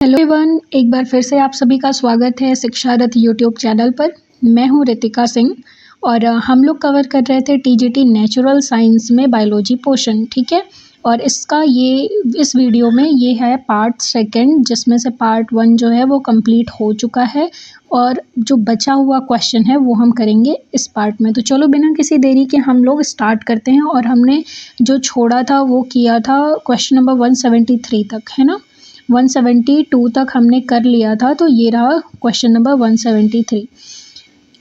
Hello everyone, एक बार फिर से आप सभी का स्वागत है शिक्षा रथ यूट्यूब चैनल पर। मैं हूं रितिका सिंह और हम लोग कवर कर रहे थे टीजीटी नेचुरल साइंस में बायोलॉजी पोर्शन, ठीक है। और इस वीडियो में ये है पार्ट सेकंड, जिसमें से पार्ट 1 जो है वो कंप्लीट हो चुका है और जो बचा हुआ क्वेश्चन है वो हम करेंगे इस पार्ट में। तो चलो बिना किसी देरी के हम लोग स्टार्ट करते हैं। और हमने जो छोड़ा था वो किया था क्वेश्चन नंबर 173 तक, है ना। 172 तक हमने कर लिया था, तो ये रहा क्वेश्चन नंबर 173।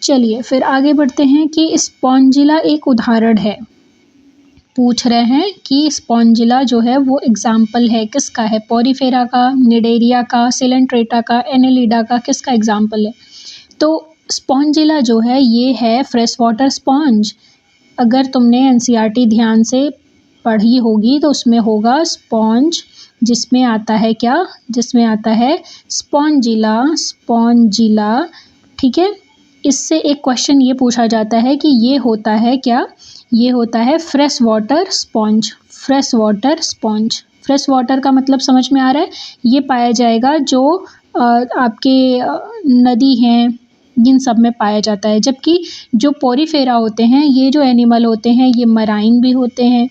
चलिए फिर आगे बढ़ते हैं कि स्पॉन्जिला एक उदाहरण है। पूछ रहे हैं कि स्पॉन्जिला जो है वो एग्जाम्पल है, किसका है? पोरीफेरा का, निडेरिया का, सिलेंट्रेटा का, एनेलिडा का, किसका एग्जाम्पल है? तो स्पॉन्जिला जो है ये है फ्रेश वाटर स्पॉन्ज। अगर तुमने एनसीईआरटी ध्यान से पढ़ी होगी तो उसमें होगा स्पॉन्ज, जिसमें आता है क्या? जिसमें आता है स्पॉन्जिला, स्पॉन्जिला, ठीक है। इससे एक क्वेश्चन ये पूछा जाता है कि ये होता है क्या? ये होता है fresh water sponge. Fresh water sponge, fresh water का मतलब समझ में आ रहा है? ये पाया जाएगा जो आपके नदी हैं, इन सब में पाया जाता है। जबकि जो पोरीफेरा होते हैं, ये जो एनिमल होते हैं, ये मराइन भी होते हैं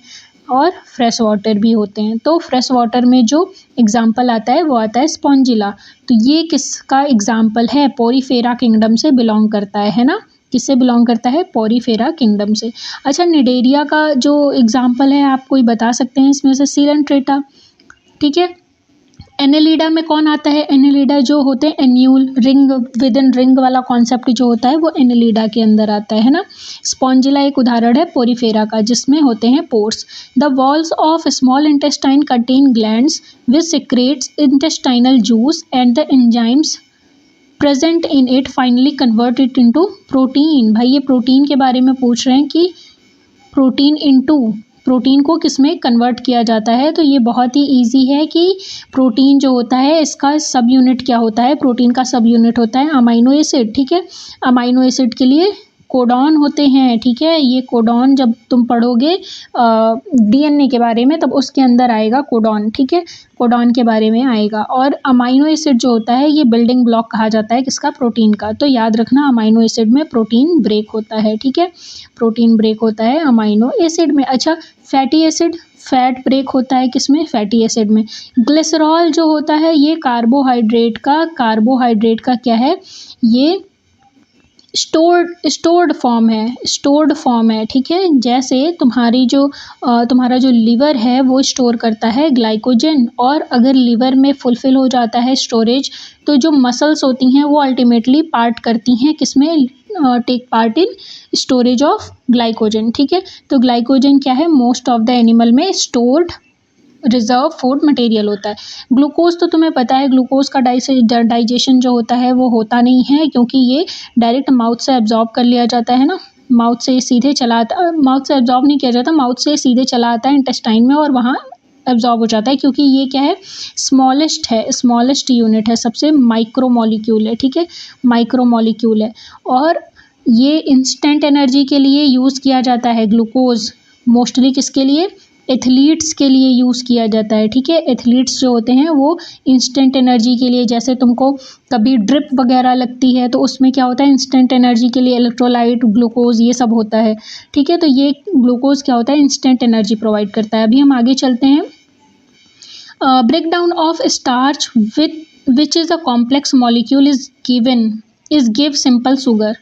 और फ्रेश वाटर भी होते हैं। तो फ्रेश वाटर में जो एग्जाम्पल आता है वो आता है स्पॉन्जिला। तो ये किसका एग्जाम्पल है? पोरीफेरा किंगडम से बिलोंग करता है ना। किससे बिलोंग करता है? पोरीफेरा किंगडम से। अच्छा, निडेरिया का जो एग्जाम्पल है आप कोई बता सकते हैं इसमें से? सिलेंट्रेटा, ठीक है। एनेलिडा में कौन आता है? एनेलिडा जो होते हैं annual, ring with in ring वाला कॉन्सेप्ट जो होता है वो एनेलिडा के अंदर आता है ना। स्पॉन्जिला एक उदाहरण है पोरीफेरा का, जिसमें होते हैं pores. The walls of small intestine contain glands which secretes intestinal juice and the enzymes present in it finally convert it into protein. भाई ये प्रोटीन के बारे में पूछ रहे हैं कि प्रोटीन को किसमें कन्वर्ट किया जाता है। तो ये बहुत ही इजी है कि प्रोटीन जो होता है इसका सब यूनिट क्या होता है? प्रोटीन का सब यूनिट होता है अमाइनो एसिड, ठीक है। अमाइनो एसिड के लिए कोडॉन होते हैं, ठीक है। ये कोडॉन जब तुम पढ़ोगे डीएनए के बारे में तब उसके अंदर आएगा कोडॉन, ठीक है। कोडॉन के बारे में आएगा। और अमाइनो एसिड जो होता है ये बिल्डिंग ब्लॉक कहा जाता है किसका? प्रोटीन का। तो याद रखना अमाइनो एसिड में प्रोटीन ब्रेक होता है, ठीक है। प्रोटीन ब्रेक होता है अमाइनो एसिड में। अच्छा, फैटी एसिड, फैट ब्रेक होता है किसमें? फैटी एसिड में। ग्लिसरॉल जो होता है ये कार्बोहाइड्रेट का क्या है? ये स्टोर्ड फॉर्म है, ठीक है। जैसे तुम्हारा जो लिवर है वो स्टोर करता है ग्लाइकोजन, और अगर लिवर में फुलफिल हो जाता है स्टोरेज तो जो मसल्स होती हैं वो अल्टीमेटली पार्ट करती हैं किसमें? Take part in storage of glycogen, ठीक है। तो ग्लाइकोजन क्या है? मोस्ट ऑफ द एनिमल में स्टोर्ड रिजर्व फूड मटेरियल होता है। ग्लूकोज तो तुम्हें पता है, ग्लूकोज का डाइजेशन जो होता है वो होता नहीं है, क्योंकि ये डायरेक्ट माउथ से एब्जॉर्ब कर लिया जाता है ना। माउथ से सीधे एब्जॉर्ब नहीं किया जाता, माउथ से सीधे चला आता है इंटेस्टाइन में और वहाँ एब्जॉर्ब हो जाता है, क्योंकि ये क्या है? स्मॉलेस्ट यूनिट है, सबसे माइक्रोमोलिक्यूल है, ठीक है। माइक्रोमोलिक्यूल है। और ये इंस्टेंट एनर्जी के लिए यूज़ किया जाता है ग्लूकोज। मोस्टली किसके लिए? एथलीट्स के लिए यूज़ किया जाता है, ठीक है। एथलीट्स जो होते हैं वो इंस्टेंट एनर्जी के लिए, जैसे तुमको कभी ड्रिप वगैरह लगती है तो उसमें क्या होता है? इंस्टेंट एनर्जी के लिए इलेक्ट्रोलाइट, ग्लूकोज ये सब होता है, ठीक है। तो ये ग्लूकोज क्या होता है? इंस्टेंट एनर्जी प्रोवाइड करता है। अभी हम आगे चलते हैं। Break down of starch which is a complex molecule give simple sugar.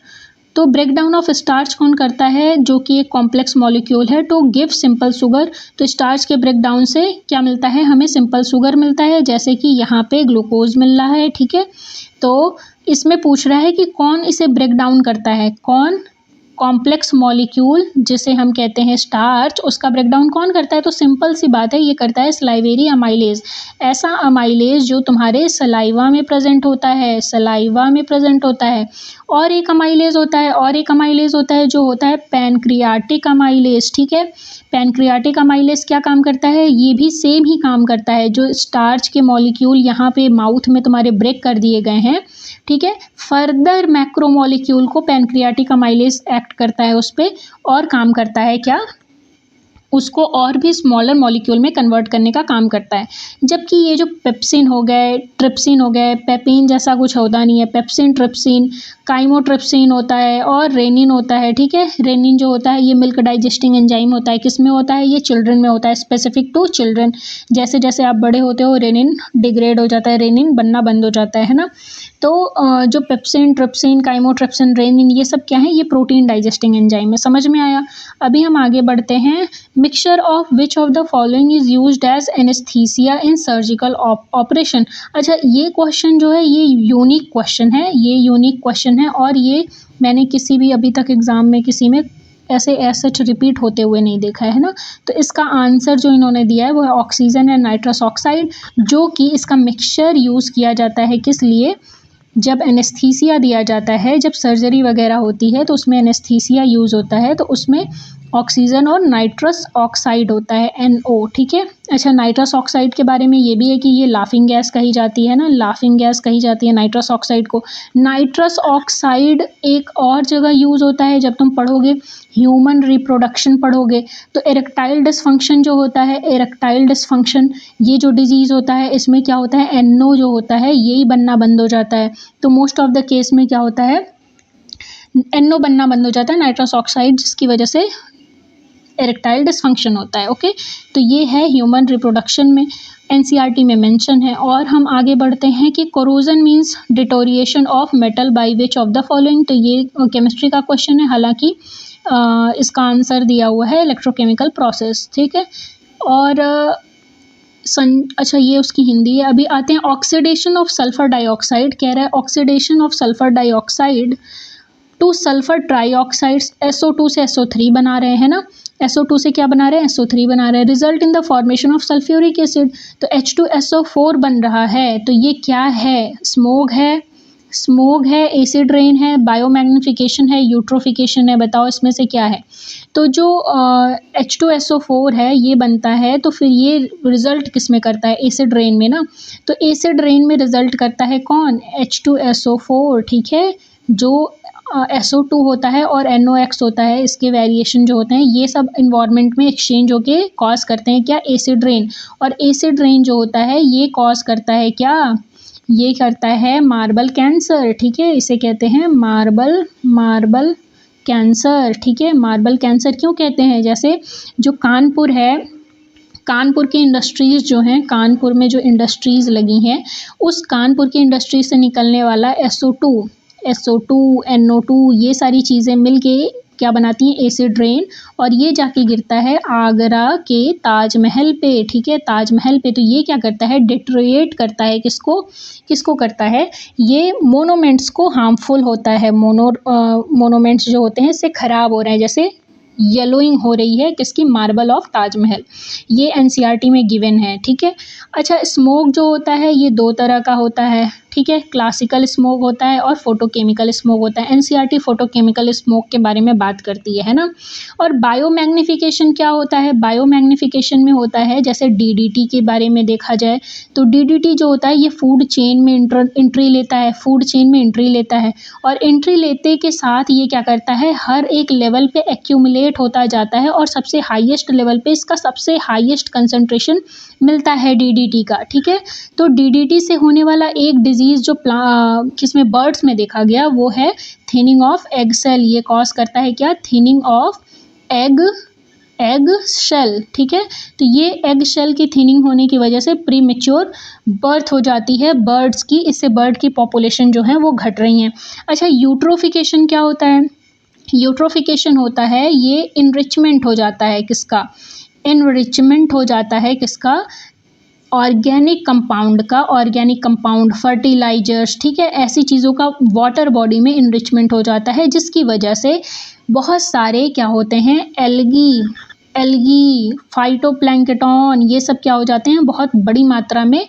तो ब्रेक डाउन ऑफ स्टार्च कौन करता है? जो कि एक कॉम्प्लेक्स मॉलिक्यूल है। तो गिव सिंपल शुगर, तो स्टार्च के ब्रेक डाउन से क्या मिलता है? हमें सिंपल शुगर मिलता है, जैसे कि यहाँ पे ग्लूकोज मिल रहा है, ठीक है। तो इसमें पूछ रहा है कि कौन इसे ब्रेक डाउन करता है? कौन? कॉम्प्लेक्स मॉलिक्यूल जिसे हम कहते हैं स्टार्च, उसका ब्रेकडाउन कौन करता है? तो सिंपल सी बात है, ये करता है सलाइवेरी अमाइलेज। ऐसा अमाइलेज जो तुम्हारे सलाइवा में प्रेजेंट होता है। और एक अमाइलेज होता है जो होता है पैनक्रियाटिक अमाइलेज, ठीक है। पैनक्रियाटिक अमाइलेज क्या काम करता है? ये भी सेम ही काम करता है। जो स्टार्च के मॉलिक्यूल यहाँ पे माउथ में तुम्हारे ब्रेक कर दिए गए हैं, ठीक है, फर्दर मैक्रोमोलिक्यूल को पैनक्रियाटिक अमाइलेज एक्ट करता है उस पर और काम करता है क्या? उसको और भी स्मॉलर मॉलिक्यूल में कन्वर्ट करने का काम करता है। जबकि ये जो पेप्सिन हो गए, ट्रिप्सिन हो गए, पेपिन जैसा कुछ होता नहीं है। पेप्सिन, ट्रिप्सिन, काइमोट्रिप्सिन होता है और रेनिन होता है, ठीक है। रेनिन जो होता है ये मिल्क डाइजेस्टिंग एंजाइम होता है। किस में होता है? ये चिल्ड्रन में होता है, स्पेसिफिक टू चिल्ड्रन। जैसे जैसे आप बड़े होते हो रेनिन डिग्रेड हो जाता है, रेनिन बनना बंद हो जाता है ना। तो जो पेप्सिन, ट्रिप्सिन, काइमोट्रिप्सिन, रेनिन ये सब क्या है? ये प्रोटीन डाइजेस्टिंग एंजाइम है। समझ में आया? अभी हम आगे बढ़ते हैं। Mixture of which of the following is used as anaesthesia in surgical operation. अच्छा, ये क्वेश्चन जो है ये यूनिक क्वेश्चन है, ये यूनिक क्वेश्चन है और ये मैंने किसी भी अभी तक एग्जाम में किसी में ऐसे सच रिपीट होते हुए नहीं देखा है ना। तो इसका आंसर जो इन्होंने दिया है वो है ऑक्सीजन एंड नाइट्रस ऑक्साइड, जो कि इसका मिक्सचर यूज़ किया जाता है किस लिए? जब एनेस्थीसिया दिया जाता है, जब सर्जरी वगैरह होती है तो उसमें एनेस्थीसिया यूज़ होता है, तो उसमें ऑक्सीजन और नाइट्रस ऑक्साइड होता है, NO, ठीक है। अच्छा, नाइट्रस ऑक्साइड के बारे में ये भी है कि ये लाफिंग गैस कही जाती है ना, लाफिंग गैस कही जाती है नाइट्रस ऑक्साइड को। नाइट्रस ऑक्साइड एक और जगह यूज़ होता है, जब तुम पढ़ोगे ह्यूमन रिप्रोडक्शन पढ़ोगे तो एरेक्टाइल डिसफंक्शन जो होता है, एरेक्टाइल डिसफंक्शन ये जो डिजीज़ होता है इसमें क्या होता है? NO जो होता है यही बनना बंद हो जाता है। तो मोस्ट ऑफ द केस में क्या होता है? NO बनना बंद हो जाता है, नाइट्रस ऑक्साइड, जिसकी वजह से एरेक्टाइल डिसफंक्शन होता है। ओके, तो ये है ह्यूमन रिप्रोडक्शन में, NCERT में मेंशन है। और हम आगे बढ़ते हैं कि corrosion means deterioration of metal by which of the following. तो ये केमिस्ट्री का क्वेश्चन है, हालांकि इसका आंसर दिया हुआ है इलेक्ट्रोकेमिकल प्रोसेस, ठीक है। और अच्छा, ये उसकी हिंदी है। अभी आते हैं ऑक्सीडेशन ऑफ सल्फर डाइऑक्साइड। कह रहा है oxidation of sulphur dioxide to sulphur trioxides, SO2 से SO3 बना रहे हैं ना। SO2 से क्या बना रहे हैं? SO3 बना रहे हैं। Result in the formation of sulphuric acid, तो H2SO4 बन रहा है। तो ये क्या है? स्मोग है, स्मोग है, एसिड रेन है, बायोमैग्निफिकेशन है, यूट्रोफिकेशन है। बताओ इसमें से क्या है? तो जो H2SO4 है ये बनता है, तो फिर ये रिजल्ट किस में करता है? एसिड रेन में ना। तो एसिड रेन में रिजल्ट करता है कौन? H2SO4, ठीक है। जो SO2 होता है और NOx होता है, इसके वेरिएशन जो होते हैं ये सब इन्वायरमेंट में एक्सचेंज होके कॉज करते हैं क्या? Acid rain. और एसिड रेन जो होता है ये कॉज करता है क्या? ये करता है मार्बल कैंसर, ठीक है। इसे कहते हैं मार्बल कैंसर, ठीक है। मार्बल कैंसर क्यों कहते हैं? जैसे जो कानपुर है, कानपुर की इंडस्ट्रीज़ जो हैं, कानपुर में जो इंडस्ट्रीज़ लगी हैं, उस कानपुर की इंडस्ट्री से निकलने वाला SO2, NO2 ये सारी चीज़ें मिलके क्या बनाती हैं? Acid rain. और ये जाके गिरता है आगरा के ताजमहल पे, ठीक है, ताजमहल पे। तो ये क्या करता है? डिटोरिएट करता है, किसको करता है? ये मोनूमेंट्स को हार्मफुल होता है। मोनूमेंट्स जो होते हैं इससे ख़राब हो रहे हैं, जैसे येलोइंग हो रही है किसकी? Marble of Taj Mahal. ये NCERT में गिवन है, ठीक है। अच्छा, स्मोक जो होता है ये दो तरह का होता है, ठीक है। क्लासिकल स्मोक होता है और फोटोकेमिकल स्मोक होता है। NCERT फोटोकेमिकल स्मोक के बारे में बात करती है ना। और बायोमैग्निफिकेशन क्या होता है? बायोमैग्निफिकेशन में होता है जैसे DDT के बारे में देखा जाए तो DDT जो होता है ये फूड चेन में एंट्री लेता है, फूड चेन में एंट्री लेता है। और एंट्री लेते के साथ ये क्या करता है? हर एक लेवल पे एक्यूमुलेट होता जाता है और सबसे हाईएस्ट लेवल पे इसका सबसे हाईएस्ट कंसंट्रेशन मिलता है DDT का, ठीक है। तो DDT से होने वाला एक डिजीज़ जो किसमें? बर्ड्स में देखा गया, वो है थिनिंग ऑफ एग सेल। ये कॉज करता है क्या? थिनिंग ऑफ एग शेल, ठीक है। तो ये एग शेल की थिनिंग होने की वजह से प्रीमेच्योर बर्थ हो जाती है बर्ड्स की, इससे बर्ड की पॉपुलेशन जो है वो घट रही हैं। अच्छा, यूट्रोफिकेशन क्या होता है? यूट्रोफिकेशन होता है ये इनरिचमेंट हो जाता है किसका? इनरिचमेंट हो जाता है किसका? ऑर्गेनिक कंपाउंड का। ऑर्गेनिक कंपाउंड, फर्टिलाइजर्स, ठीक है, ऐसी चीज़ों का वाटर बॉडी में इनरिचमेंट हो जाता है, जिसकी वजह से बहुत सारे क्या होते हैं? एल्गी, फाइटोप्लैंक्टन, ये सब क्या हो जाते हैं? बहुत बड़ी मात्रा में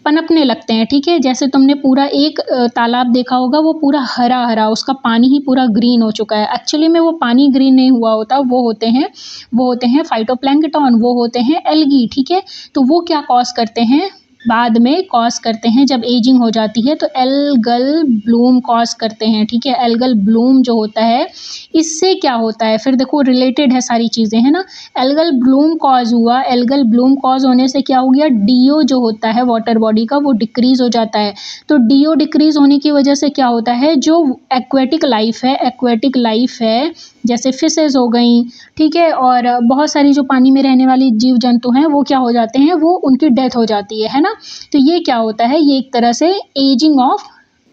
पनपने लगते हैं, ठीक है। जैसे तुमने पूरा एक तालाब देखा होगा, वो पूरा हरा हरा, उसका पानी ही पूरा ग्रीन हो चुका है। एक्चुअली में वो पानी ग्रीन नहीं हुआ होता, वो होते हैं फाइटोप्लैंक्टन, वो होते हैं एल्गी, ठीक है। तो वो क्या कॉज करते हैं? बाद में कॉज करते हैं जब एजिंग हो जाती है, तो एल्गल ब्लूम कॉज करते हैं, ठीक है। एल्गल ब्लूम जो होता है इससे क्या होता है, फिर देखो रिलेटेड है सारी चीज़ें, है ना। एल्गल ब्लूम कॉज हुआ, एल्गल ब्लूम कॉज होने से क्या हो गया, डीओ जो होता है वाटर बॉडी का वो डिक्रीज हो जाता है। तो डीओ डिक्रीज होने की वजह से क्या होता है, जो एक्वेटिक लाइफ है जैसे फिशेस हो गई, ठीक है, और बहुत सारी जो पानी में रहने वाली जीव जंतु हैं वो क्या हो जाते हैं, वो उनकी डेथ हो जाती है ना। तो ये क्या होता है, ये एक तरह से एजिंग ऑफ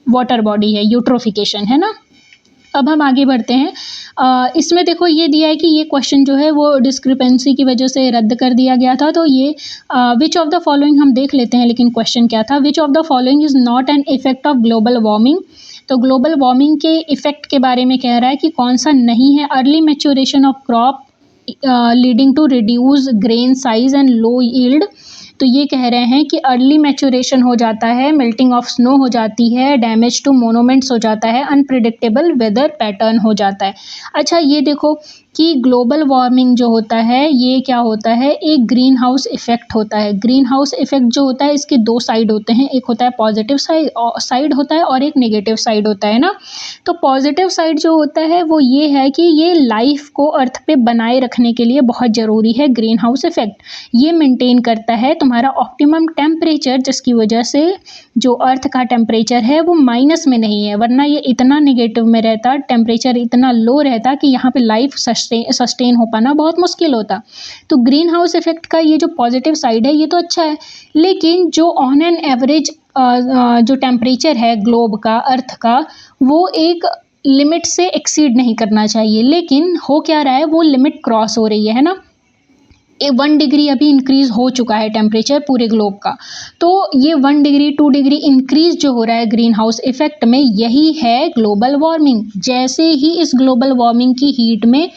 वाटर बॉडी है, यूट्रोफिकेशन, है ना। अब हम आगे बढ़ते हैं। इसमें देखो ये दिया है कि ये क्वेश्चन जो है वो डिस्क्रिपेंसी की वजह से रद्द कर दिया गया था। तो ये विच ऑफ द फॉलोइंग हम देख लेते हैं, लेकिन क्वेश्चन क्या था, विच of the following is not an effect of global warming. तो ग्लोबल वार्मिंग के इफेक्ट के बारे में कह रहा है कि कौन सा नहीं है। Early maturation of crop leading to reduce grain size and low yield. तो ये कह रहे हैं कि अर्ली मैच्योरेशन हो जाता है, मेल्टिंग ऑफ स्नो हो जाती है, डैमेज टू मोनूमेंट्स हो जाता है, अनप्रिडिक्टेबल वेदर पैटर्न हो जाता है। अच्छा ये देखो कि ग्लोबल वार्मिंग जो होता है ये क्या होता है, एक ग्रीन हाउस इफेक्ट होता है। ग्रीन हाउस इफेक्ट जो होता है इसके दो साइड होते हैं, एक होता है पॉजिटिव साइड होता है और एक नेगेटिव साइड होता है ना। तो पॉजिटिव साइड जो होता है वो ये है कि ये लाइफ को अर्थ पे बनाए रखने के लिए बहुत ज़रूरी है। ग्रीन हाउस इफेक्ट ये मेंटेन करता है तुम्हारा ऑप्टिमम टेम्परेचर, जिसकी वजह से जो अर्थ का टेम्परेचर है वो माइनस में नहीं है, वरना ये इतना नेगेटिव में रहता, टेम्परेचर इतना लो रहता कि यहाँ पे लाइफ सस्टेन हो पाना बहुत मुश्किल होता। तो ग्रीन हाउस इफेक्ट का ये जो पॉजिटिव साइड है ये तो अच्छा है, लेकिन जो ऑन एन एवरेज जो टेम्परेचर है ग्लोब का, अर्थ का, वो एक लिमिट से एक्सीड नहीं करना चाहिए। लेकिन हो क्या रहा है, वो लिमिट क्रॉस हो रही है ना। 1 डिग्री अभी इंक्रीज हो चुका है टेम्परेचर पूरे ग्लोब का। तो ये 1 डिग्री 2 डिग्री इंक्रीज जो हो रहा है ग्रीन हाउस इफेक्ट में, यही है ग्लोबल वार्मिंग। जैसे ही इस ग्लोबल वार्मिंग की हीट में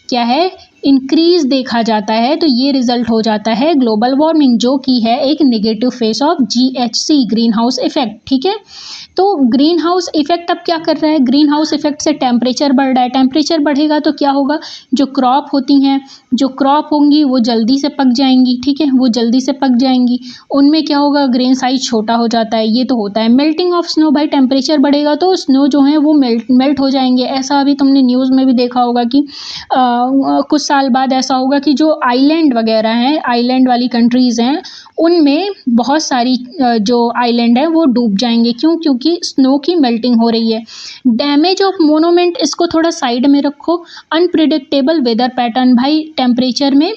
क्या है, इंक्रीज देखा जाता है, तो ये रिजल्ट हो जाता है ग्लोबल वार्मिंग, जो कि है एक negative face of GHC, green house effect, ठीक है। तो ग्रीन हाउस इफेक्ट अब क्या कर रहा है, ग्रीन हाउस इफेक्ट से टेम्परेचर बढ़ रहा है। टेम्परेचर बढ़ेगा तो क्या होगा, जो क्रॉप होती हैं, जो क्रॉप होंगी वो जल्दी से पक जाएंगी, ठीक है, वो जल्दी से पक जाएंगी। उनमें क्या होगा, ग्रेन साइज छोटा हो जाता है, ये तो होता है। मेल्टिंग ऑफ स्नो, भाई टेम्परेचर बढ़ेगा तो स्नो जो है वो मेल्ट हो जाएंगे। ऐसा अभी तुमने न्यूज़ में भी देखा होगा कि कुछ साल बाद ऐसा होगा कि जो आइलैंड वगैरह हैं, आइलैंड वाली कंट्रीज़ हैं, उनमें बहुत सारी जो आइलैंड है वो डूब जाएंगे। क्यों, क्योंकि स्नो की मेल्टिंग हो रही है। डैमेज ऑफ मोनूमेंट, इसको थोड़ा साइड में रखो। अनप्रिडिक्टेबल वेदर पैटर्न, भाई टेम्परेचर में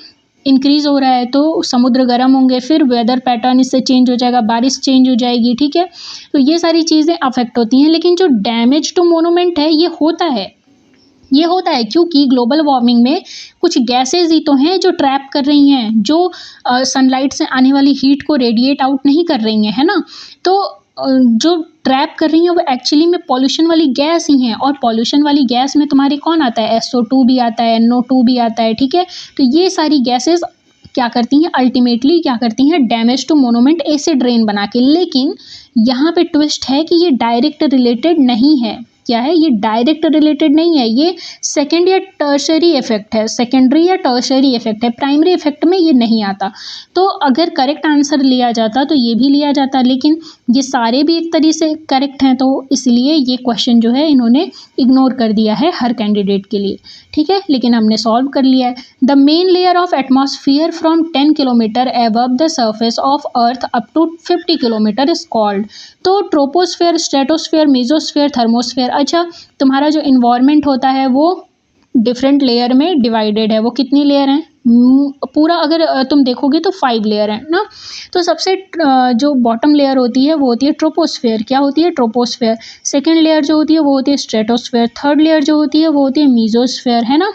इंक्रीज हो रहा है तो समुद्र गर्म होंगे, फिर वेदर पैटर्न इससे चेंज हो जाएगा, बारिश चेंज हो जाएगी, ठीक है। तो ये सारी चीज़ें अफेक्ट होती हैं। लेकिन जो डैमेज टू मोनूमेंट है ये होता है क्योंकि ग्लोबल वार्मिंग में कुछ गैसेज ही तो हैं जो ट्रैप कर रही हैं, जो सनलाइट से आने वाली हीट को रेडिएट आउट नहीं कर रही हैं, है ना। तो जो ट्रैप कर रही हैं वो एक्चुअली में पॉल्यूशन वाली गैस ही हैं, और पॉल्यूशन वाली गैस में तुम्हारे कौन आता है, SO2 भी आता है, NO2 भी आता है, ठीक है। तो ये सारी गैसेज क्या करती हैं, अल्टीमेटली क्या करती हैं, damage to monument acid rain बना के। लेकिन यहाँ पे ट्विस्ट है कि ये डायरेक्ट रिलेटेड नहीं है। क्या है, ये डायरेक्ट रिलेटेड नहीं है, ये सेकेंड या टर्शरी इफेक्ट है, सेकेंडरी या टर्शरी इफेक्ट है, प्राइमरी इफेक्ट में ये नहीं आता। तो अगर करेक्ट आंसर लिया जाता तो ये भी लिया जाता, लेकिन ये सारे भी एक तरीके से करेक्ट हैं, तो इसलिए ये क्वेश्चन जो है इन्होंने इग्नोर कर दिया है हर कैंडिडेट के लिए, ठीक है। लेकिन हमने सॉल्व कर लिया है। The main layer of atmosphere from 10 kilometre above the surface of earth up to 50 kilometre is called. तो ट्रोपोस्फेयर, स्ट्रेटोस्फेयर, मेसोस्फेयर, थर्मोस्फेयर। अच्छा, तुम्हारा जो इन्वायरमेंट होता है वो डिफरेंट लेयर में डिवाइडेड है। वो कितनी लेयर हैं, पूरा अगर तुम देखोगे तो 5 लेयर हैं ना। तो सबसे जो बॉटम लेयर होती है वो होती है ट्रोपोस्फेयर। क्या होती है, ट्रोपोस्फेयर। सेकेंड लेयर जो होती है वो होती है स्ट्रेटोस्फेयर। थर्ड लेयर जो होती है वो होती है मीजोस्फेयर, है ना।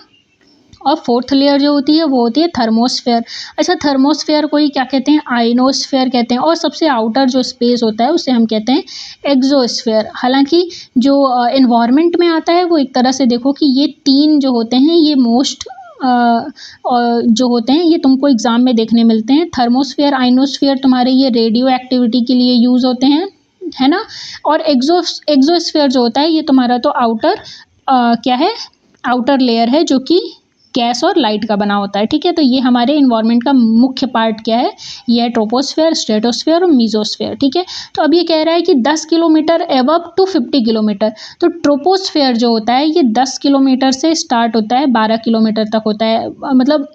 और फोर्थ लेयर जो होती है वो होती है थर्मोस्फेयर। अच्छा, थर्मोस्फेयर को ही क्या कहते हैं, आइनोस्फेयर कहते हैं। और सबसे आउटर जो स्पेस होता है उसे हम कहते हैं एक्सोस्फेयर। हालांकि जो एनवायरनमेंट में आता है वो एक तरह से देखो कि ये 3 जो होते हैं ये मोस्ट जो होते हैं ये तुमको एग्जाम में देखने मिलते हैं। थर्मोस्फेयर, आइनोस्फेयर तुम्हारे ये रेडियो एक्टिविटी के लिए यूज़ होते हैं, है ना। और एक्सोस्फेयर जो होता है ये तुम्हारा तो आउटर क्या है, आउटर लेयर है, जो कि गैस और लाइट का बना होता है, ठीक है। तो ये हमारे इन्वायरमेंट का मुख्य पार्ट क्या है, ये है ट्रोपोस्फेयर, स्ट्रेटोस्फेयर और मीजोस्फेयर, ठीक है। तो अब ये कह रहा है कि 10 किलोमीटर एबव टू 50 किलोमीटर। तो ट्रोपोस्फेयर जो होता है ये 10 किलोमीटर से स्टार्ट होता है, 12 किलोमीटर तक होता है, मतलब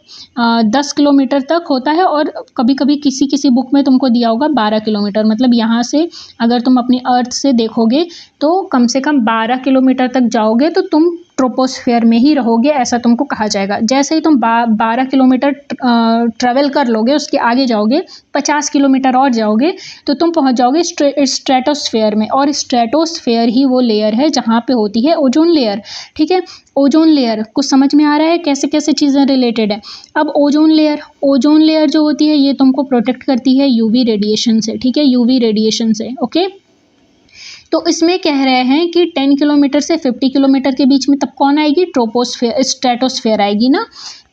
10 किलोमीटर तक होता है, और कभी कभी किसी किसी बुक में तुमको दिया होगा 12 किलोमीटर। मतलब यहाँ से अगर तुम अपनी अर्थ से देखोगे तो कम से कम 12 किलोमीटर तक जाओगे तो तुम ट्रोपोस्फेयर में ही रहोगे, ऐसा तुमको कहा जाएगा। जैसे ही तुम 12 किलोमीटर ट्रेवल कर लोगे, उसके आगे जाओगे, 50 किलोमीटर और जाओगे तो तुम पहुंच जाओगे स्ट्रेटोस्फेयर में। और स्ट्रेटोस्फेयर ही वो लेयर है जहाँ पे होती है ओजोन लेयर, ठीक है। ओजोन लेयर कुछ समझ में आ रहा है कैसे कैसे चीज़ें रिलेटेड है। अब ओजोन लेयर जो होती है ये तुमको प्रोटेक्ट करती है यूवी रेडिएशन से, ठीक है, यूवी रेडिएशन से, ओके। तो इसमें कह रहे हैं कि 10 किलोमीटर से 50 किलोमीटर के बीच में तब कौन आएगी, ट्रोपोस्फेयर, स्ट्रेटोस्फेयर आएगी ना।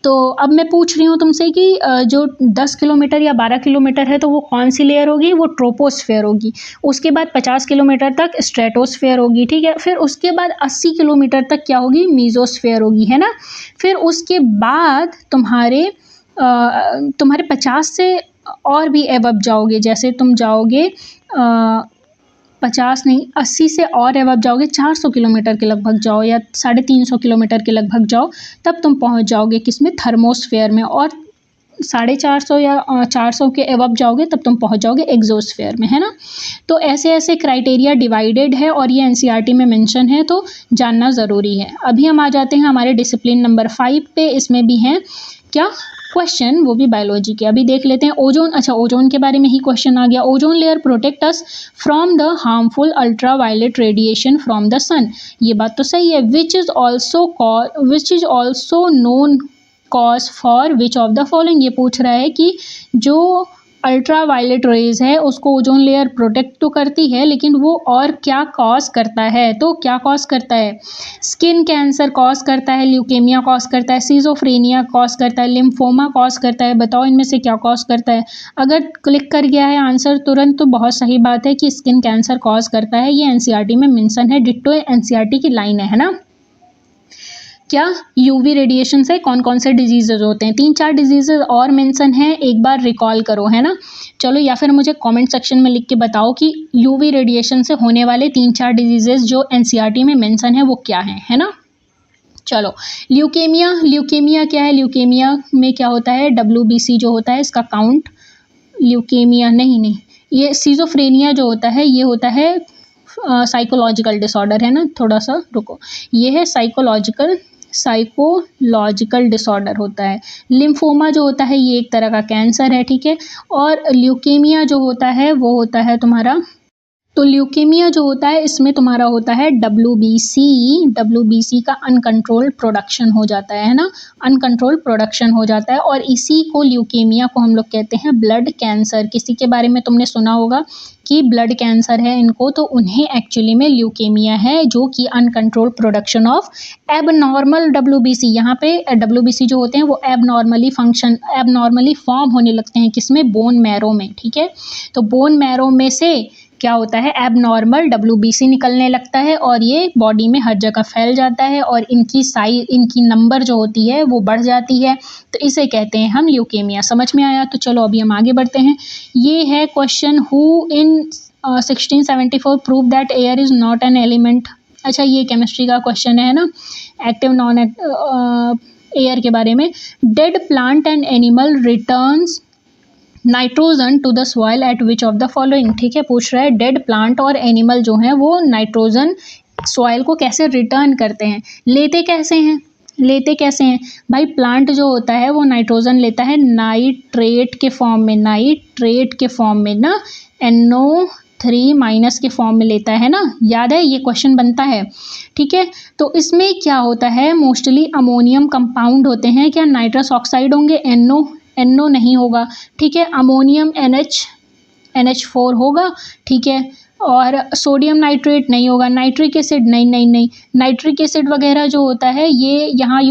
तो अब मैं पूछ रही हूँ तुमसे कि जो 10 किलोमीटर या 12 किलोमीटर है तो वो कौन सी लेयर होगी, वो ट्रोपोस्फेयर होगी। उसके बाद 50 किलोमीटर तक स्ट्रेटोस्फेयर होगी, ठीक है। फिर उसके बाद 80 किलोमीटर तक क्या होगी, मीजोस्फेयर होगी, है ना। फिर उसके बाद तुम्हारे 50 से और भी एबव जाओगे, जैसे तुम जाओगे 50 नहीं 80 से और एबव जाओगे, 400 किलोमीटर के लगभग जाओ या 350 किलोमीटर के लगभग जाओ, तब तुम पहुंच जाओगे किसमें, थर्मोस्फेयर में। और 450 या 400 के एबव जाओगे तब तुम पहुंच जाओगे एग्जोस्फेयर में, है ना। तो ऐसे ऐसे क्राइटेरिया डिवाइडेड है और ये एनसीईआरटी में मेंशन है, तो जानना ज़रूरी है। अभी हम आ जाते हैं हमारे डिसिप्लिन नंबर 5 पे। इसमें भी हैं क्या क्वेश्चन, वो भी बायोलॉजी के। अभी देख लेते हैं ओजोन। अच्छा, ओजोन के बारे में ही क्वेश्चन आ गया। Ozone layer protect us from the harmful ultraviolet radiation from the sun. ये बात तो सही है। Which is also known cause for which of the following. ये पूछ रहा है कि जो अल्ट्रा वायलेट रेज है उसको ओजोन लेयर प्रोटेक्ट तो करती है, लेकिन वो और क्या कॉज करता है, तो क्या कॉज करता है, स्किन कैंसर कॉज करता है, ल्यूकेमिया कॉज करता है, सिजोफ्रेनिया कॉज करता है, लिम्फोमा कॉज करता है। बताओ इनमें से क्या कॉज करता है। अगर क्लिक कर गया है आंसर तुरंत तो बहुत सही बात है कि स्किन कैंसर कॉज करता है। ये एनसीईआरटी में मेंशन है, डिट्टो एनसीईआरटी की लाइन है ना। क्या यूवी रेडिएशन से कौन कौन से डिजीजेज होते हैं, 3-4 डिजीजेज और मेंशन है, एक बार रिकॉल करो, है ना। चलो, या फिर मुझे कमेंट सेक्शन में लिख के बताओ कि यूवी रेडिएशन से होने वाले 3-4 डिजीजेज जो एनसीईआरटी में मेंशन है वो क्या है ना। चलो, ल्यूकेमिया क्या है, ल्यूकेमिया में क्या होता है, WBC जो होता है इसका काउंट, ल्यूकेमिया नहीं, ये सिजोफ्रेनिया जो होता है ये होता है साइकोलॉजिकल डिसऑर्डर, है ना। थोड़ा सा रुको, ये है साइकोलॉजिकल डिसऑर्डर होता है। लिम्फोमा जो होता है ये एक तरह का कैंसर है, ठीक है। और ल्यूकेमिया जो होता है वो होता है तुम्हारा, तो ल्यूकेमिया जो होता है इसमें तुम्हारा होता है WBC का अनकंट्रोल्ड प्रोडक्शन हो जाता है ना, अनकंट्रोल्ड प्रोडक्शन हो जाता है। और इसी को ल्यूकेमिया को हम लोग कहते हैं ब्लड कैंसर। किसी के बारे में तुमने सुना होगा कि ब्लड कैंसर है इनको, तो उन्हें एक्चुअली में ल्यूकेमिया है, जो कि uncontrolled production of abnormal WBC। यहाँ पे WBC जो होते हैं वो एबनॉर्मली फॉर्म होने लगते हैं, किसमें, बोन मैरो में, ठीक है। तो बोन मैरो में से क्या होता है, एबनॉर्मल WBC निकलने लगता है और ये बॉडी में हर जगह फैल जाता है और इनकी नंबर जो होती है वो बढ़ जाती है, तो इसे कहते हैं हम ल्यूकेमिया। समझ में आया। तो चलो अभी हम आगे बढ़ते हैं। ये है question, who in 1674 prove that air is not an element. अच्छा, ये केमिस्ट्री का क्वेश्चन है ना, एक्टिव नॉन एयर के बारे में। Dead plant and animal returns nitrogen to the soil at which of the following. ठीक है, पूछ रहा है डेड प्लांट और एनिमल जो हैं वो नाइट्रोजन सॉइल को कैसे रिटर्न करते हैं, लेते कैसे हैं भाई। प्लांट जो होता है वो नाइट्रोजन लेता है नाइट्रेट के फॉर्म में ना, NO3- के फॉर्म में लेता है ना, याद है ये क्वेश्चन बनता है। ठीक है, तो इसमें क्या होता है, मोस्टली अमोनियम कंपाउंड होते हैं। क्या नाइट्रस ऑक्साइड होंगे, NO नहीं होगा। ठीक है, अमोनियम NH4 होगा। ठीक है, और सोडियम नाइट्रेट नहीं होगा, नाइट्रिक एसिड नहीं नहीं नहीं, नाइट्रिक एसिड वगैरह जो होता है ये यहाँ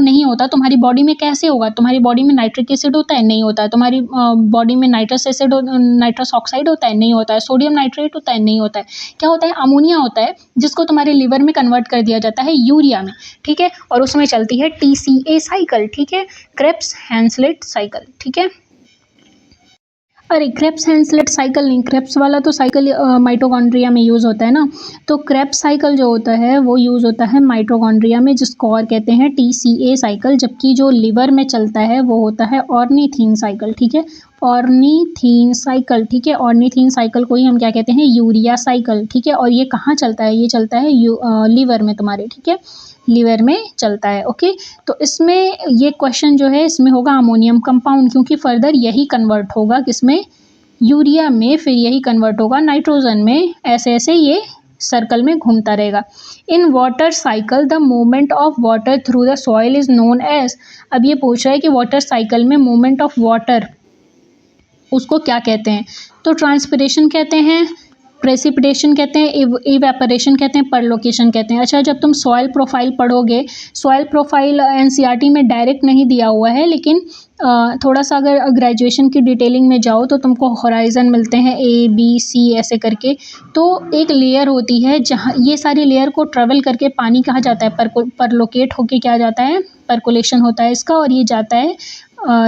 नहीं होता। तुम्हारी बॉडी में कैसे होगा? तुम्हारी बॉडी में नाइट्रिक एसिड होता है? नहीं होता है। तुम्हारी बॉडी में नाइट्रस ऑक्साइड होता है? नहीं होता है। सोडियम नाइट्रेट होता है? नहीं होता है। क्या होता है? अमोनिया होता है, जिसको तुम्हारे लिवर में कन्वर्ट कर दिया जाता है यूरिया में, ठीक है। और उसमें चलती है TCA साइकिल, ठीक है, क्रेब्स हैंसलेट साइकिल, ठीक है। अरे क्रेब्स हैंसलेट साइकिल नहीं, क्रेब्स वाला तो साइकिल माइटोकॉन्ड्रिया में यूज़ होता है ना। तो क्रेब्स साइकिल जो होता है वो यूज़ होता है माइटोकॉन्ड्रिया में, जिसको और कहते हैं TCA साइकिल। जबकि जो लिवर में चलता है वो होता है ऑर्निथीन साइकिल, ठीक है, ऑर्निथीन साइकिल, ठीक है। ऑर्निथीन साइकिल को ही हम क्या कहते हैं? यूरिया साइकिल, ठीक है। और ये कहाँ चलता है? ये चलता है लीवर में तुम्हारे, ठीक है, लीवर में चलता है। ओके, तो इसमें ये क्वेश्चन जो है इसमें होगा अमोनियम कंपाउंड, क्योंकि फर्दर यही कन्वर्ट होगा किसमें? यूरिया में, फिर यही कन्वर्ट होगा नाइट्रोजन में। ऐसे ऐसे ये सर्कल में घूमता रहेगा। In water cycle the movement of water through the soil is known as. अब ये पूछ रहा है कि वाटर साइकिल में मूवमेंट ऑफ वाटर उसको क्या कहते हैं? तो ट्रांसपिरेशन कहते हैं, प्रेसिपिटेशन कहते हैं, इवेपोरेशन कहते हैं, परलोकेशन कहते हैं। अच्छा, जब तुम सॉइल प्रोफाइल पढ़ोगे, सॉइल प्रोफाइल NCERT में डायरेक्ट नहीं दिया हुआ है, लेकिन थोड़ा सा अगर ग्रेजुएशन की डिटेलिंग में जाओ तो तुमको होराइजन मिलते हैं ABC ऐसे करके। तो एक लेयर होती है जहाँ ये सारी लेयर को ट्रेवल करके पानी कहाँ जाता है? परलोकेट होके क्या जाता है? परकोलेशन होता है इसका, और ये जाता है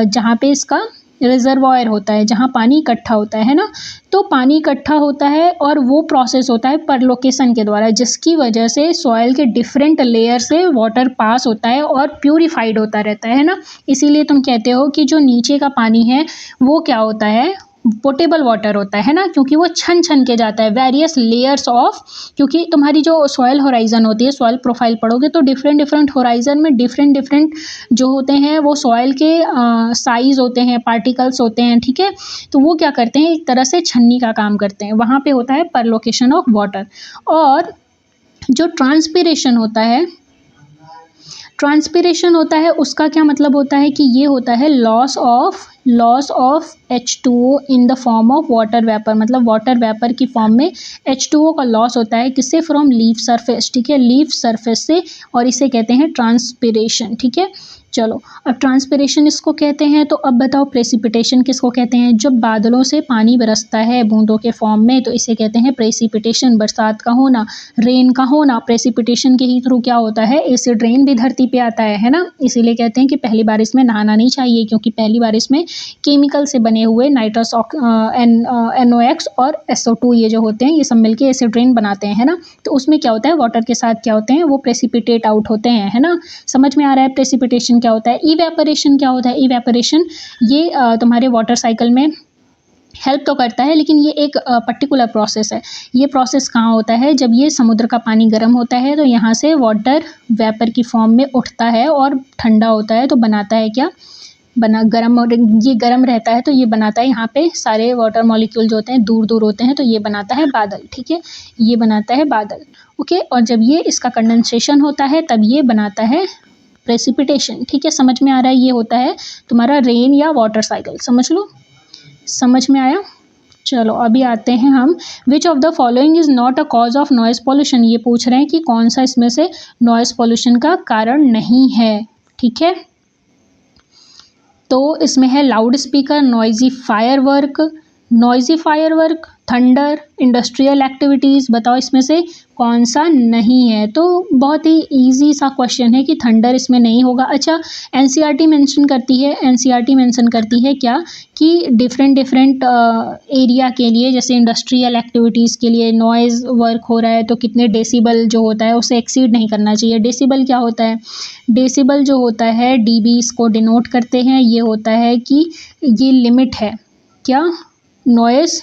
जहाँ पे इसका रिजर्वायर होता है, जहाँ पानी इकट्ठा होता है ना। तो पानी इकट्ठा होता है और वो प्रोसेस होता है परलोकेशन के द्वारा, जिसकी वजह से सॉइल के डिफरेंट लेयर से वाटर पास होता है और प्यूरिफाइड होता रहता है ना। इसीलिए तुम कहते हो कि जो नीचे का पानी है वो क्या होता है? पोटेबल वाटर होता है ना, क्योंकि वो छन छन के जाता है वेरियस लेयर्स ऑफ। क्योंकि तुम्हारी जो सॉइल होराइजन होती है, सॉइल प्रोफाइल पढ़ोगे तो डिफरेंट डिफरेंट होराइजन में डिफरेंट डिफरेंट जो होते हैं वो सॉइल के साइज होते हैं, पार्टिकल्स होते हैं, ठीक है। तो वो क्या करते हैं? एक तरह से छन्नी का काम करते हैं। वहाँ पे होता है परलोकेशन ऑफ वाटर। और जो ट्रांसपिरेशन होता है उसका क्या मतलब होता है? कि ये होता है loss of H2O in the form of water vapour. मतलब वाटर वेपर की फॉर्म में H2O का लॉस होता है, किससे? फ्रॉम लीफ सरफेस, ठीक है, लीफ सरफेस से, और इसे कहते हैं ट्रांसपिरेशन, ठीक है। चलो, अब ट्रांसपिरेशन इसको कहते हैं। तो अब बताओ प्रेसिपिटेशन किसको कहते हैं? जब बादलों से पानी बरसता है बूंदों के फॉर्म में, तो इसे कहते हैं प्रेसिपिटेशन। बरसात का होना, रेन का होना, प्रेसिपिटेशन के ही थ्रू क्या होता है? एसिड रेन भी धरती पे आता है ना। इसीलिए कहते हैं कि पहली बारिश में नहाना नहीं चाहिए, क्योंकि पहली बारिश में केमिकल से बने हुए नाइट्रस NOx और SO2 ये जो होते हैं ये सब मिलके एसिड रेन बनाते हैं, है ना। तो उसमें क्या होता है? वाटर के साथ क्या होते हैं? वो प्रेसिपिटेट आउट होते हैं, है ना। समझ में आ रहा है? प्रेसिपिटेशन क्या होता है। इवेपोरेशन क्या होता है? इवेपोरेशन ये तुम्हारे वाटर साइकिल में हेल्प तो करता है, लेकिन ये एक पर्टिकुलर प्रोसेस है। ये प्रोसेस कहाँ होता है? जब ये समुद्र का पानी गर्म होता है तो यहाँ से वाटर वेपर की फॉर्म में उठता है और ठंडा होता है, तो बनाता है क्या? गर्म, और ये गर्म रहता है तो ये बनाता है, यहाँ पे सारे वाटर मॉलिक्यूल जो होते हैं दूर दूर होते हैं, तो ये बनाता है बादल, ठीक है, ये बनाता है बादल। ओके, और जब ये इसका कंडेंसेशन होता है तब ये बनाता है प्रेसिपिटेशन, ठीक है। समझ में आ रहा है? ये होता है तुम्हारा रेन या वाटर साइकिल, समझ लो। समझ में आया? चलो अभी आते हैं हम, विच of the following is not a cause of noise pollution. ये पूछ रहे हैं कि कौन सा इसमें से नॉइज पॉल्यूशन का कारण नहीं है, ठीक है। तो इसमें है loud speaker, noisy firework, thunder, industrial activities. बताओ इसमें से कौन सा नहीं है? तो बहुत ही इजी सा क्वेश्चन है कि थंडर इसमें नहीं होगा। अच्छा, NCERT मेंशन करती है क्या? कि डिफरेंट एरिया के लिए, जैसे इंडस्ट्रियल एक्टिविटीज़ के लिए नॉइज़ वर्क हो रहा है तो कितने डेसिबल जो होता है उसे एक्सीड नहीं करना चाहिए। डेसिबल क्या होता है? डेसिबल जो होता है dB इसको डिनोट करते हैं। ये होता है कि ये लिमिट है, क्या? नॉइज़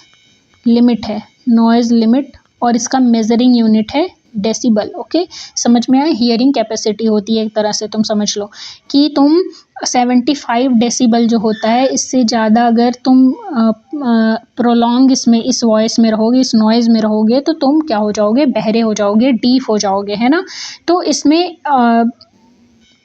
लिमिट, और इसका मेजरिंग यूनिट है डेसिबल। ओके, समझ में आया? हियरिंग कैपेसिटी होती है एक तरह से, तुम समझ लो कि तुम 75 डेसिबल जो होता है, इससे ज़्यादा अगर तुम प्रोलॉन्ग इसमें इस वॉइस में रहोगे, इस नॉइज़ में रहोगे, तो तुम क्या हो जाओगे? बहरे हो जाओगे, डीफ हो जाओगे, है ना। तो इसमें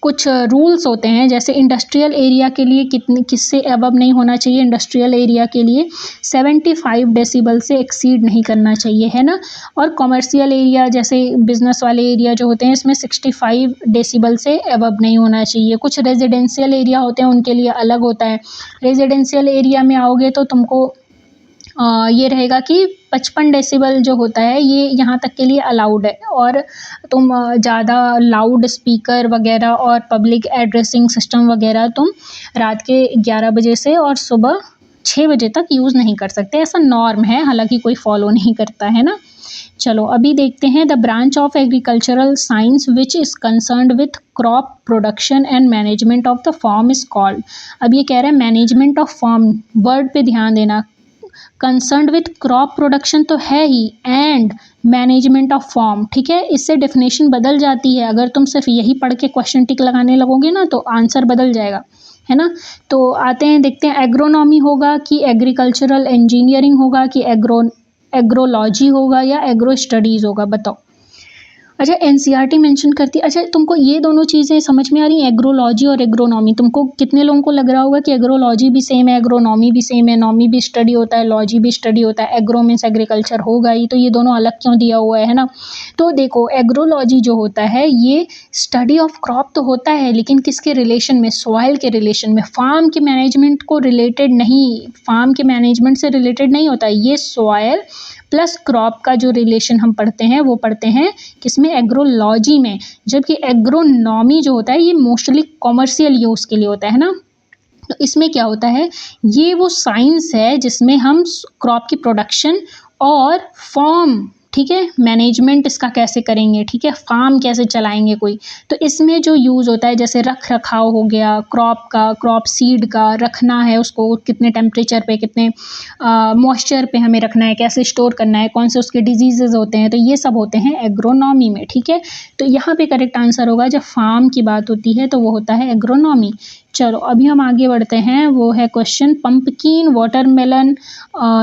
कुछ रूल्स होते हैं, जैसे इंडस्ट्रियल एरिया के लिए किससे अबव नहीं होना चाहिए, इंडस्ट्रियल एरिया के लिए 75 डेसिबल से एक्सीड नहीं करना चाहिए, है ना। और कॉमर्शियल एरिया जैसे बिजनेस वाले एरिया जो होते हैं इसमें 65 डेसिबल से अबव नहीं होना चाहिए। कुछ रेजिडेंशियल एरिया होते हैं उनके लिए अलग होता है। रेजिडेंशियल एरिया में आओगे तो तुमको ये रहेगा कि 55 डेसिबल जो होता है ये यहाँ तक के लिए अलाउड है। और तुम ज़्यादा लाउड स्पीकर वगैरह और पब्लिक एड्रेसिंग सिस्टम वगैरह तुम रात के 11 बजे से और सुबह 6 बजे तक यूज़ नहीं कर सकते। ऐसा नॉर्म है, हालांकि कोई फॉलो नहीं करता है ना। चलो अभी देखते हैं the branch of agricultural science which is concerned with crop production and management of the farm is called. अब ये कह रहा है मैनेजमेंट ऑफ फार्म, वर्ड पे ध्यान देना। कंसर्न्ड विथ क्रॉप प्रोडक्शन तो है ही, एंड मैनेजमेंट ऑफ फार्म, ठीक है। इससे डेफिनेशन बदल जाती है। अगर तुम सिर्फ यही पढ़ के क्वेश्चन टिक लगाने लगोगे ना तो आंसर बदल जाएगा, है ना। तो आते हैं देखते हैं, एग्रोनॉमी होगा कि एग्रीकल्चरल इंजीनियरिंग होगा कि एग्रोलॉजी होगा या एग्रो स्टडीज़ होगा, बताओ। अच्छा एनसीईआरटी मेंशन करती है। अच्छा तुमको ये दोनों चीज़ें समझ में आ रही हैं, एग्रोलॉजी और एग्रोनॉमी। तुमको कितने लोगों को लग रहा होगा कि एग्रोलॉजी भी सेम है, एग्रोनॉमी भी सेम है, नॉमी भी स्टडी होता है, लॉजी भी स्टडी होता है, एग्रो मीन्स एग्रीकल्चर होगा ही, तो ये दोनों अलग क्यों दिया हुआ है ना। तो देखो एग्रोलॉजी जो होता है ये स्टडी ऑफ क्रॉप तो होता है, लेकिन किसके रिलेशन में, सॉइल के रिलेशन में, फार्म के मैनेजमेंट को रिलेटेड नहीं, फार्म के मैनेजमेंट से रिलेटेड नहीं होता है। ये सॉइल प्लस क्रॉप का जो रिलेशन हम पढ़ते हैं वो पढ़ते हैं किसमें, एग्रोलॉजी में। जबकि एग्रोनॉमी जो होता है ये मोस्टली कॉमर्शियल यूज़ के लिए होता है ना। तो इसमें क्या होता है, ये वो साइंस है जिसमें हम क्रॉप की प्रोडक्शन और फार्म, ठीक है, मैनेजमेंट इसका कैसे करेंगे, ठीक है, फार्म कैसे चलाएंगे कोई, तो इसमें जो यूज़ होता है जैसे रख रखाव हो गया क्रॉप का, क्रॉप सीड का रखना है, उसको कितने टेम्परेचर पे, कितने मॉइस्चर पे हमें रखना है, कैसे स्टोर करना है, कौन से उसके डिजीजेज होते हैं, तो ये सब होते हैं एग्रोनॉमी में, ठीक है। तो यहाँ पे करेक्ट आंसर होगा, जब फार्म की बात होती है तो वो होता है एग्रोनॉमी। चलो अभी हम आगे बढ़ते हैं, वो है question pumpkin, watermelon,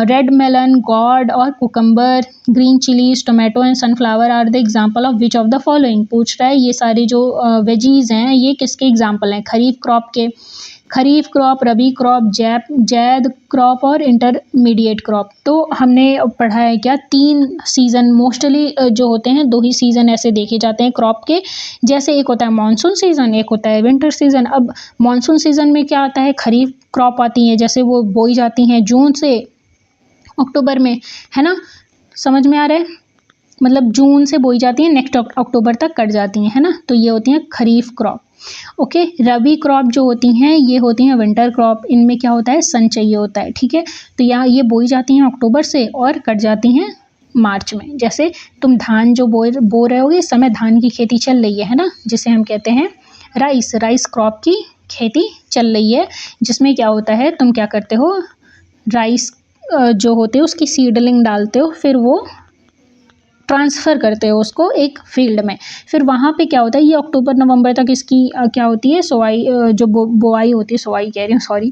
red melon, gourd और cucumber, green chillies, tomato and sunflower are the example of which of the following. पूछ रहा है ये सारी जो वेजीज हैं ये किसके एग्जाम्पल हैं, खरीफ क्रॉप के, खरीफ क्रॉप, रबी क्रॉप, जैद क्रॉप और इंटरमीडिएट क्रॉप। तो हमने पढ़ा है क्या, 3 सीज़न मोस्टली जो होते हैं, 2 ही सीज़न ऐसे देखे जाते हैं क्रॉप के। जैसे एक होता है मानसून सीज़न, एक होता है विंटर सीज़न। अब मानसून सीज़न में क्या आता है, खरीफ क्रॉप आती है, जैसे वो बोई जाती हैं जून से अक्टूबर में, है ना, समझ में आ रहा है, मतलब जून से बोई जाती हैं, नेक्स्ट अक्टूबर तक कट जाती हैं, है ना। तो ये होती हैं खरीफ क्रॉप। ओके, रबी क्रॉप जो होती हैं ये होती हैं विंटर क्रॉप। इनमें क्या होता है, सन चाहिए होता है, ठीक है। तो यहाँ ये बोई जाती हैं अक्टूबर से और कट जाती हैं मार्च में। जैसे तुम धान जो बो रहे होगे, इस समय धान की खेती चल रही है ना, जिसे हम कहते हैं राइस क्रॉप की खेती चल रही है, जिसमें क्या होता है, तुम क्या करते हो, राइस जो होते हैं उसकी सीडलिंग डालते हो, फिर वो ट्रांसफ़र करते हो उसको एक फील्ड में। फिर वहाँ पे क्या होता है, ये अक्टूबर नवंबर तक इसकी क्या होती है, सोवाई, जो बोआई होती है, सोवाई कह रही हूँ सॉरी,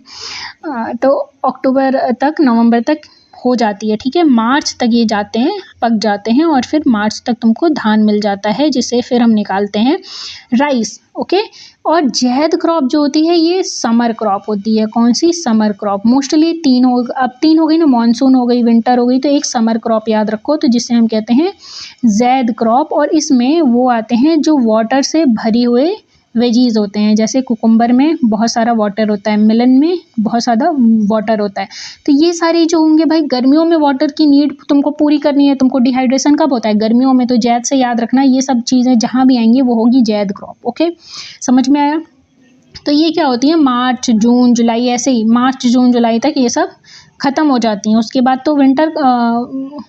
तो अक्टूबर तक, नवंबर तक हो जाती है, ठीक है। मार्च तक ये जाते हैं, पक जाते हैं और फिर मार्च तक तुमको धान मिल जाता है, जिसे फिर हम निकालते हैं राइस। ओके, और जैद क्रॉप जो होती है ये समर क्रॉप होती है। कौन सी, समर क्रॉप। मोस्टली 3 हो, अब 3 हो गई ना, मानसून हो गई, विंटर हो गई, तो एक समर क्रॉप याद रखो, तो जिसे हम कहते हैं जैद क्रॉप। और इसमें वो आते हैं जो वाटर से भरी हुए वेजीज होते हैं, जैसे कुकुम्बर में बहुत सारा वाटर होता है, मिलन में बहुत ज़्यादा वाटर होता है। तो ये सारी जो होंगे भाई, गर्मियों में वाटर की नीड तुमको पूरी करनी है, तुमको डिहाइड्रेशन कब होता है, गर्मियों में, तो जैद से याद रखना, ये सब चीज़ें जहाँ भी आएंगी वो होगी जैद क्रॉप। ओके, समझ में आया। तो ये क्या होती है, मार्च जून जुलाई, ऐसे ही मार्च जून जुलाई तक ये सब ख़त्म हो जाती हैं। उसके बाद तो विंटर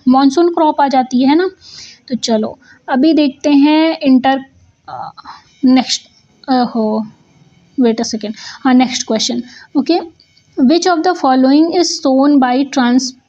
मानसून क्रॉप आ जाती है ना। तो चलो अभी देखते हैं नेक्स्ट, वेट अ सेकेंड, हाँ next question. Okay, which of the following is shown by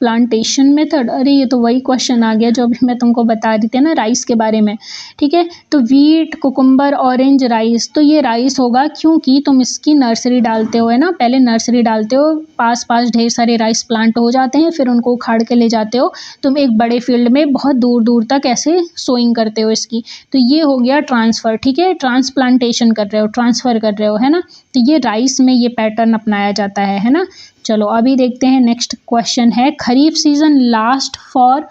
transplantation method, अरे ये तो वही क्वेश्चन आ गया जो अभी मैं तुमको बता रही थी ना राइस के बारे में, ठीक है। तो वीट, कुकुम्बर, ऑरेंज, राइस, तो ये राइस होगा क्योंकि तुम इसकी नर्सरी डालते हो, है ना, पहले नर्सरी डालते हो, पास पास ढेर सारे राइस प्लांट हो जाते हैं, फिर उनको उखाड़ के ले जाते हो तुम एक बड़े फील्ड में, बहुत दूर दूर तक ऐसे सोइंग करते हो इसकी। तो ये हो गया ट्रांसफ़र, ठीक है, ट्रांसप्लांटेशन कर रहे हो, ट्रांसफ़र कर रहे हो, है ना। तो ये राइस में ये पैटर्न अपनाया जाता है ना। चलो अभी देखते हैं नेक्स्ट क्वेश्चन है, kharif season last for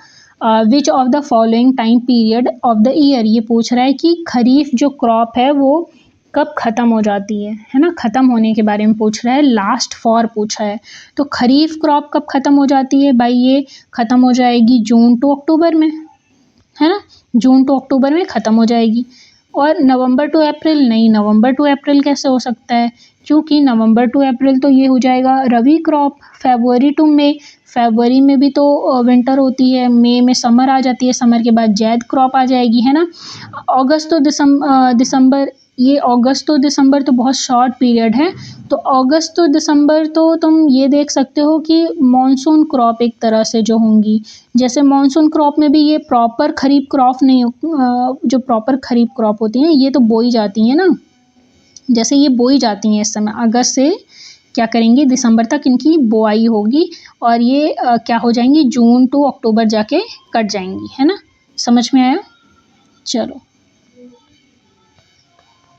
which of the following time period of the year. ये पूछ रहा है कि खरीफ जो क्रॉप है वो कब ख़त्म हो जाती है ना, ख़त्म होने के बारे में पूछ रहा है, लास्ट फॉर पूछा है। तो खरीफ क्रॉप कब ख़त्म हो जाती है भाई, ये ख़त्म हो जाएगी जून टू अक्टूबर में, है ना, जून टू अक्टूबर में ख़त्म हो जाएगी। और नवंबर टू अप्रैल नहीं, नवंबर टू अप्रैल कैसे हो सकता है, क्योंकि नवंबर टू अप्रैल तो ये हो जाएगा रबी क्रॉप। फरवरी टू मई, फरवरी में भी तो विंटर होती है, मई में समर आ जाती है, समर के बाद जैद क्रॉप आ जाएगी, है ना। अगस्त तो दिसंबर, ये अगस्त तो दिसंबर तो बहुत शॉर्ट पीरियड है, तो अगस्त तो दिसंबर तो तुम ये देख सकते हो कि मॉनसून क्रॉप एक तरह से जो होंगी, जैसे मॉनसून क्रॉप में भी ये प्रॉपर खरीफ क्रॉप नहीं, जो प्रॉपर खरीफ क्रॉप होती हैं ये तो बोई जाती हैं ना, जैसे ये बोई जाती हैं इस समय, अगस्त से क्या करेंगे दिसंबर तक इनकी बोआई होगी, और ये क्या हो जाएंगी जून टू अक्टूबर जाके कट जाएंगी, है ना, समझ में आया। चलो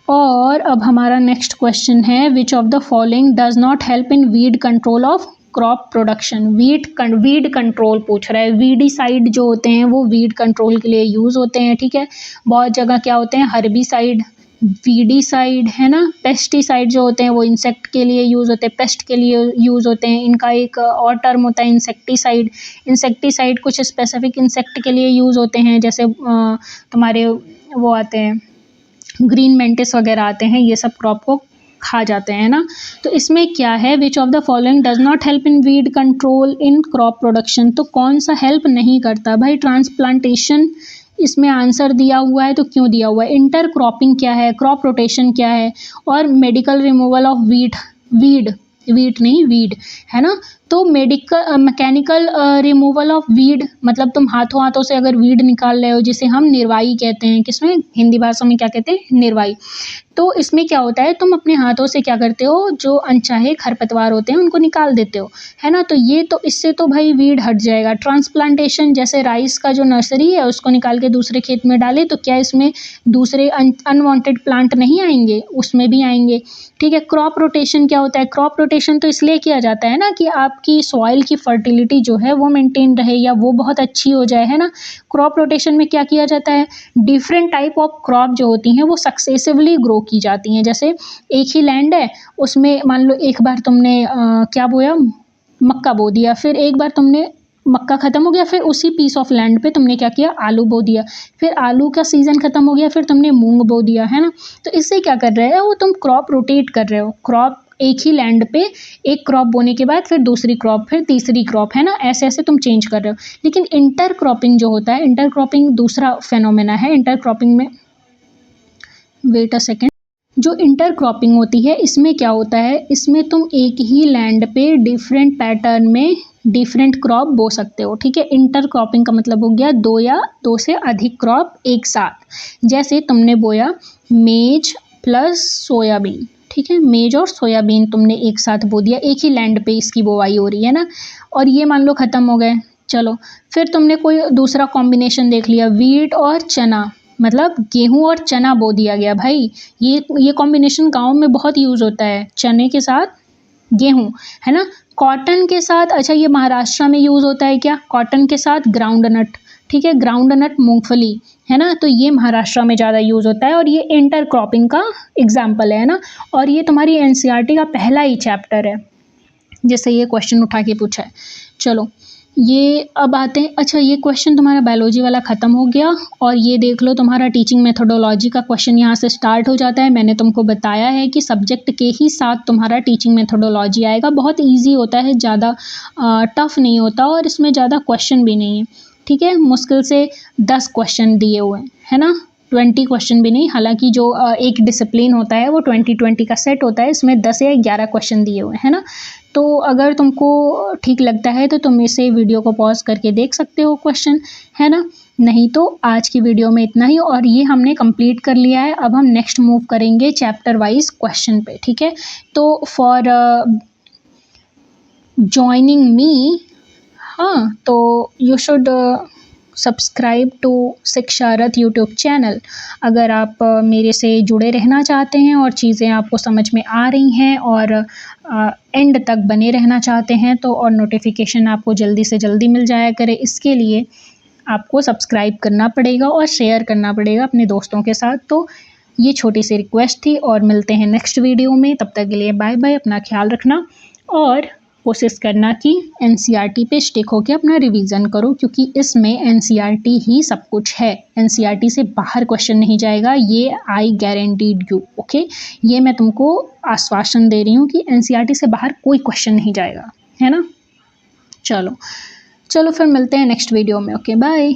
और अब हमारा नेक्स्ट क्वेश्चन है, विच of the following does not help in weed control of crop production. Weed control पूछ रहा है, वीडीसाइड जो होते हैं वो वीड कंट्रोल के लिए यूज़ होते हैं, ठीक है। बहुत जगह क्या होते हैं, हर्बिसाइड, वीडीसाइड, है ना। पेस्टिसाइड जो होते हैं वो इंसेक्ट के लिए यूज़ होते हैं, पेस्ट के लिए यूज़ होते हैं। इनका एक और टर्म होता है इंसेक्टिसाइड। इंसेक्टिसाइड कुछ स्पेसिफिक इंसेक्ट के लिए यूज़ होते हैं, जैसे तुम्हारे वो आते हैं ग्रीन मेंटिस वगैरह आते हैं, ये सब क्रॉप को खा जाते हैं ना। तो इसमें क्या है, विच of the following does not help in weed control in crop production, तो कौन सा हेल्प नहीं करता भाई, ट्रांसप्लांटेशन इसमें आंसर दिया हुआ है, तो क्यों दिया हुआ है, इंटर क्रॉपिंग क्या है, क्रॉप रोटेशन क्या है, और मेडिकल रिमूवल ऑफ वीट नहीं वीड, है ना। तो मैकेनिकल रिमूवल ऑफ वीड मतलब तुम हाथों हाथों से अगर वीड निकाल रहे हो, जिसे हम निर्वाई कहते हैं, किसमें, हिंदी भाषा में क्या कहते हैं, निर्वाई। तो इसमें क्या होता है, तुम अपने हाथों से क्या करते हो, जो अनचाहे खरपतवार होते हैं उनको निकाल देते हो, है ना। तो ये तो इससे तो भाई वीड हट जाएगा। ट्रांसप्लांटेशन जैसे राइस का जो नर्सरी है उसको निकाल के दूसरे खेत में डाले, तो क्या इसमें दूसरे अनवांटेड प्लांट नहीं आएंगे, उसमें भी आएंगे, ठीक है। क्रॉप रोटेशन क्या होता है, क्रॉप रोटेशन तो इसलिए किया जाता है ना कि आपकी सॉइल की फर्टिलिटी जो है वो मेंटेन रहे या वो बहुत अच्छी हो जाए, है ना। क्रॉप रोटेशन में क्या किया जाता है, डिफरेंट टाइप ऑफ क्रॉप जो होती हैं वो सक्सेसिवली ग्रो की जाती हैं। जैसे एक ही लैंड है, उसमें मान लो एक बार तुमने क्या बोया, मक्का बो दिया, फिर एक बार तुमने मक्का ख़त्म हो गया, फिर उसी पीस ऑफ लैंड पे तुमने क्या किया, आलू बो दिया, फिर आलू का सीज़न ख़त्म हो गया, फिर तुमने मूंग बो दिया, है ना। तो इससे क्या कर रहे हो, वो तुम क्रॉप रोटेट कर रहे हो, क्रॉप एक ही लैंड पे एक क्रॉप बोने के बाद फिर दूसरी क्रॉप, फिर तीसरी क्रॉप, है ना, ऐसे ऐसे तुम चेंज कर रहे हो। लेकिन इंटर क्रॉपिंग जो होता है, इंटर क्रॉपिंग दूसरा फेनोमेना है। इंटर क्रॉपिंग में वेट अ सेकेंड, जो इंटर क्रॉपिंग होती है इसमें क्या होता है, इसमें तुम एक ही लैंड पे डिफरेंट पैटर्न में डिफरेंट क्रॉप बो सकते हो, ठीक है। इंटर क्रॉपिंग का मतलब हो गया दो या दो से अधिक क्रॉप एक साथ। जैसे तुमने बोया मेज प्लस सोयाबीन, ठीक है, मेज और सोयाबीन तुमने एक साथ बो दिया, एक ही लैंड पे इसकी बोवाई हो रही है ना, और ये मान लो ख़त्म हो गए। चलो फिर तुमने कोई दूसरा कॉम्बिनेशन देख लिया, वीट और चना, मतलब गेहूं और चना बो दिया गया भाई। ये कॉम्बिनेशन गांव में बहुत यूज़ होता है, चने के साथ गेहूं, है ना। कॉटन के साथ, अच्छा ये महाराष्ट्र में यूज़ होता है क्या, कॉटन के साथ ग्राउंड नट, ठीक है, ग्राउंड नट मूंगफली, है ना। तो ये महाराष्ट्र में ज़्यादा यूज़ होता है, और ये इंटर क्रॉपिंग का एग्जाम्पल है ना। और ये तुम्हारी एनसीईआरटी का पहला ही चैप्टर है जिससे ये क्वेश्चन उठा के पूछा है। चलो ये अब आते हैं, अच्छा ये क्वेश्चन तुम्हारा बायोलॉजी वाला ख़त्म हो गया, और ये देख लो तुम्हारा टीचिंग मेथोडोलॉजी का क्वेश्चन यहाँ से स्टार्ट हो जाता है। मैंने तुमको बताया है कि सब्जेक्ट के ही साथ तुम्हारा टीचिंग मेथोडोलॉजी आएगा, बहुत इजी होता है, ज़्यादा टफ नहीं होता, और इसमें ज़्यादा क्वेश्चन भी नहीं है, ठीक है। मुश्किल से 10 क्वेश्चन दिए हुए हैं, है ना। 20 क्वेश्चन भी नहीं, हालांकि जो एक डिसिप्लिन होता है वो 20-20 का सेट होता है, इसमें 10 या 11 क्वेश्चन दिए हुए हैं ना। तो अगर तुमको ठीक लगता है तो तुम इसे वीडियो को पॉज करके देख सकते हो क्वेश्चन, है ना। नहीं तो आज की वीडियो में इतना ही, और ये हमने कंप्लीट कर लिया है। अब हम नेक्स्ट मूव करेंगे चैप्टर वाइज क्वेश्चन पे, ठीक है। तो फॉर ज्वाइनिंग मी, हाँ, तो you should subscribe to Shiksharath YouTube channel. अगर आप मेरे से जुड़े रहना चाहते हैं और चीज़ें आपको समझ में आ रही हैं और एंड तक बने रहना चाहते हैं तो, और नोटिफिकेशन आपको जल्दी से जल्दी मिल जाया करे, इसके लिए आपको सब्सक्राइब करना पड़ेगा और शेयर करना पड़ेगा अपने दोस्तों के साथ। तो ये छोटी सी रिक्वेस्ट थी, और मिलते हैं नेक्स्ट वीडियो में। तब तक के लिए बाय बाय, अपना ख्याल रखना और कोशिश करना कि एनसीईआरटी पे स्टिक होकर अपना रिवीजन करो, क्योंकि इसमें एनसीईआरटी ही सब कुछ है। एनसीईआरटी से बाहर क्वेश्चन नहीं जाएगा, ये आई गारंटीड यू, ओके। ये मैं तुमको आश्वासन दे रही हूँ कि एनसीईआरटी से बाहर कोई क्वेश्चन नहीं जाएगा, है ना। चलो चलो फिर मिलते हैं नेक्स्ट वीडियो में, ओके बाय।